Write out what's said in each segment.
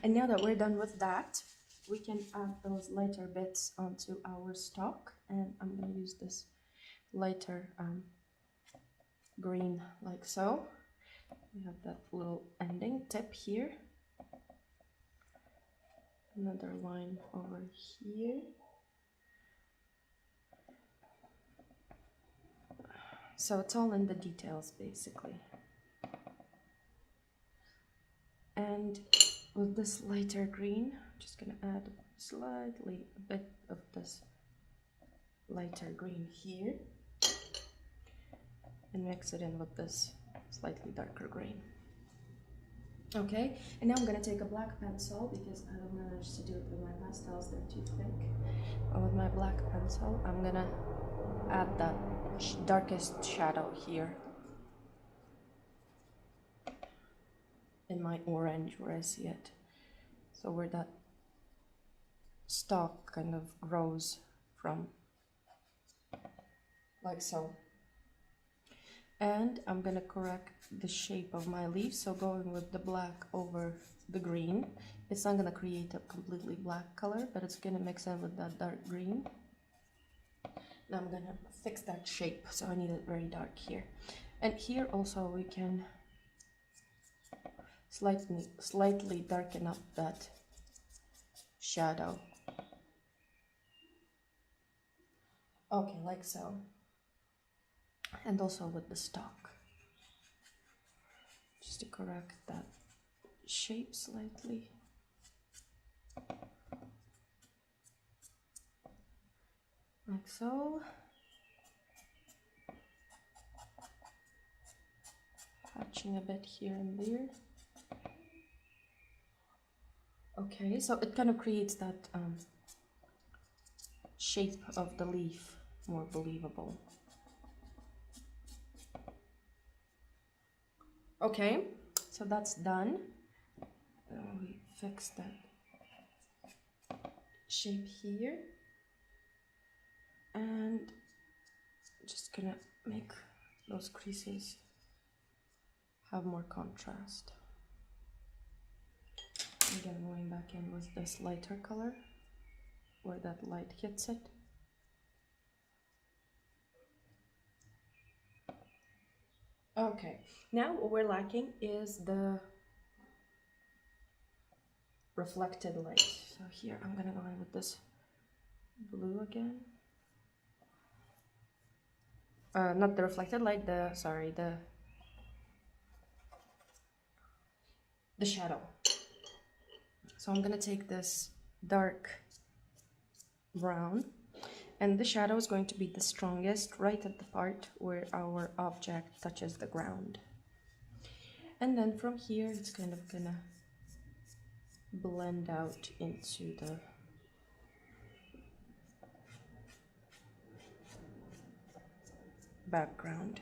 And now that we're done with that, we can add those lighter bits onto our stock. And I'm going to use this lighter green like so. We have that little ending tip here. Another line over here. So it's all in the details basically. And with this lighter green, I'm just gonna add slightly a bit of this lighter green here and mix it in with this slightly darker green. Okay, and now I'm gonna take a black pencil because I don't manage to do it with my pastels, they're too thick. But with my black pencil, I'm gonna add that darkest shadow here in my orange where I see it. So where that stalk kind of grows from, like so. And I'm gonna correct the shape of my leaf, so going with the black over the green, it's not gonna create a completely black color, but it's gonna mix in with that dark green. Now I'm gonna fix that shape, so I need it very dark here. And here also we can slightly darken up that shadow. Okay, like so. And also with the stalk, just to correct that shape slightly. Like so. Patching a bit here and there. Okay, so it kind of creates that shape of the leaf more believable. Okay, so that's done. We fix that shape here. And just gonna make those creases have more contrast. Again, going back in with this lighter color where that light hits it. Okay, now what we're lacking is the reflected light. So here I'm gonna go in with this blue again. Not the reflected light, the shadow. So I'm gonna take this dark brown, and the shadow is going to be the strongest right at the part where our object touches the ground. And then from here it's kind of gonna blend out into the background.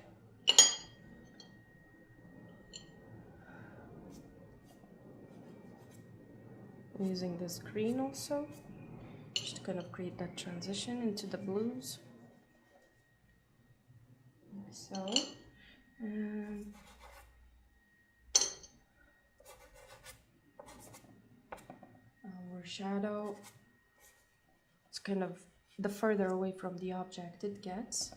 I'm using this green also, just to kind of create that transition into the blues. Like so. And our shadow, it's kind of, the further away from the object it gets,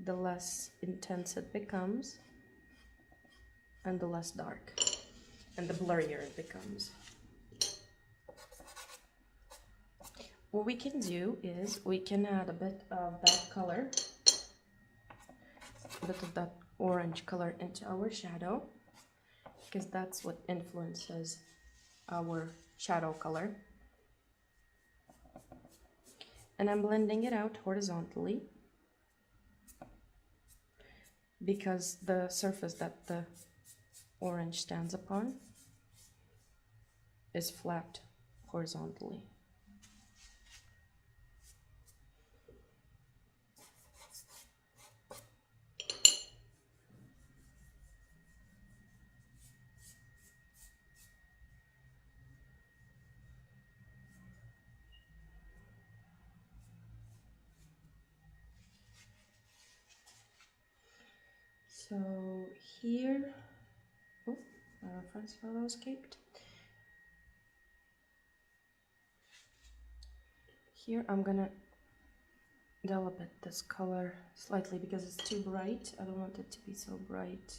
the less intense it becomes, and the less dark, and the blurrier it becomes. What we can do is we can add a bit of that color, a bit of that orange color into our shadow, because that's what influences our shadow color. And I'm blending it out horizontally because the surface that the orange stands upon is flat horizontally. So here, oh, my reference photo escaped. Here I'm gonna develop this color slightly because it's too bright. I don't want it to be so bright.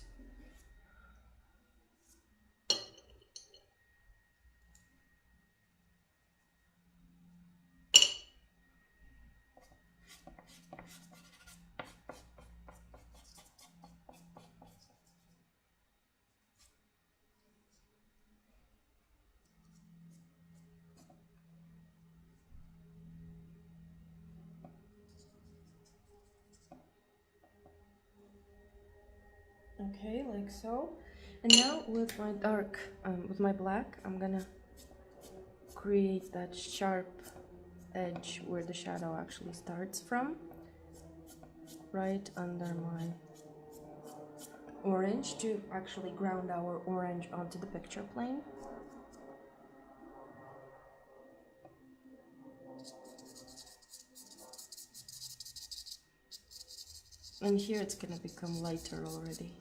Okay, like so. And now with my dark, with my black, I'm gonna create that sharp edge where the shadow actually starts from, right under my orange, to actually ground our orange onto the picture plane. And here it's gonna become lighter already.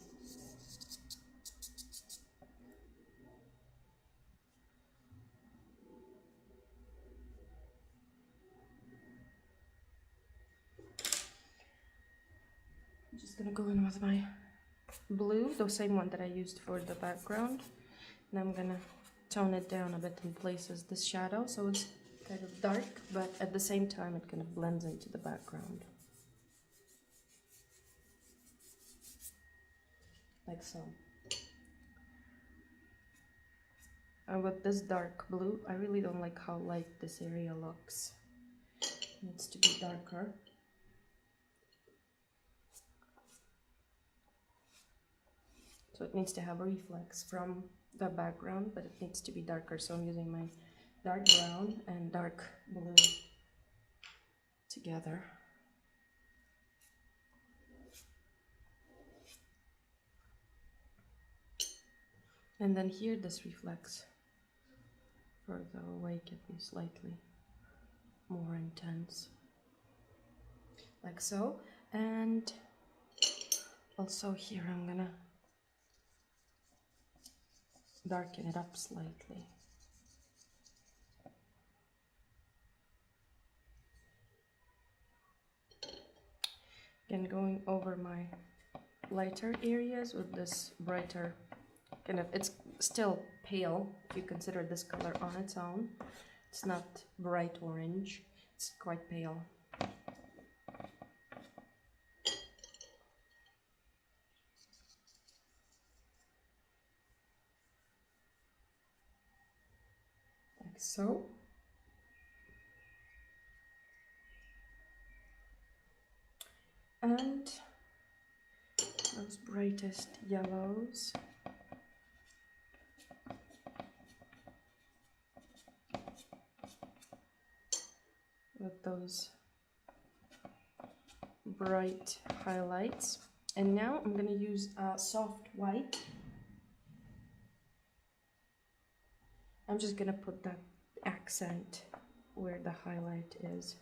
I'm just gonna go in with my blue, the same one that I used for the background. And I'm gonna tone it down a bit in places, this shadow, so it's kind of dark, but at the same time it kind of blends into the background. Like so. And with this dark blue, I really don't like how light this area looks. It needs to be darker. So it needs to have a reflex from the background, but it needs to be darker. So I'm using my dark brown and dark blue together. And then here this reflex further away can be slightly more intense. Like so. And also here I'm gonna darken it up slightly. Again, going over my lighter areas with this brighter kind of, it's still pale if you consider this color on its own. It's not bright orange, it's quite pale. Like so. And those brightest yellows. With those bright highlights. And now I'm going to use a soft white. I'm just going to put that accent where the highlight is.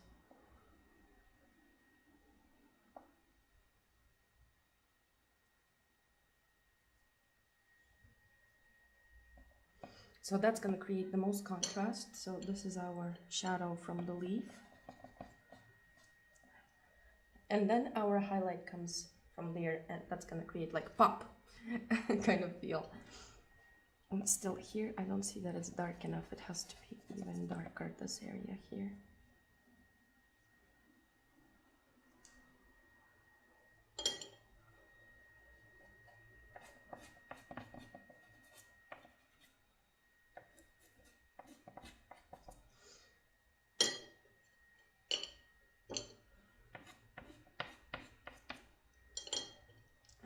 So that's going to create the most contrast. So this is our shadow from the leaf. And then our highlight comes from there, and that's going to create like pop kind of feel. And still here, I don't see that it's dark enough. It has to be even darker, this area here.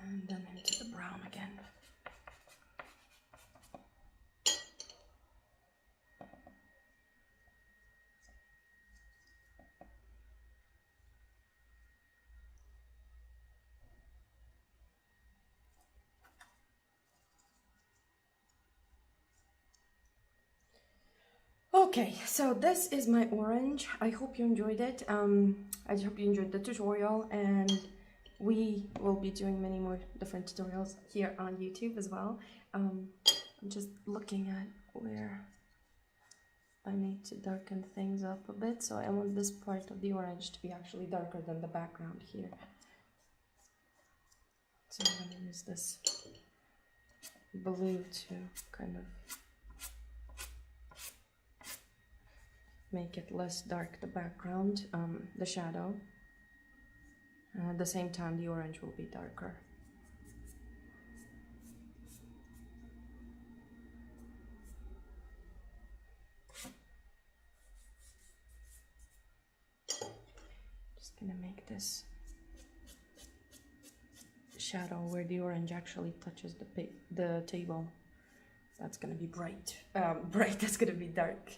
And then into the brown again. Okay, so this is my orange. I hope you enjoyed it. I hope you enjoyed the tutorial, and we will be doing many more different tutorials here on YouTube as well. I'm just looking at where I need to darken things up a bit, so I want this part of the orange to be actually darker than the background here. So I'm going to use this blue to kind of make it less dark, the background, the shadow. And at the same time, the orange will be darker. Just gonna make this shadow where the orange actually touches the table. That's gonna be bright. Bright, that's gonna be dark.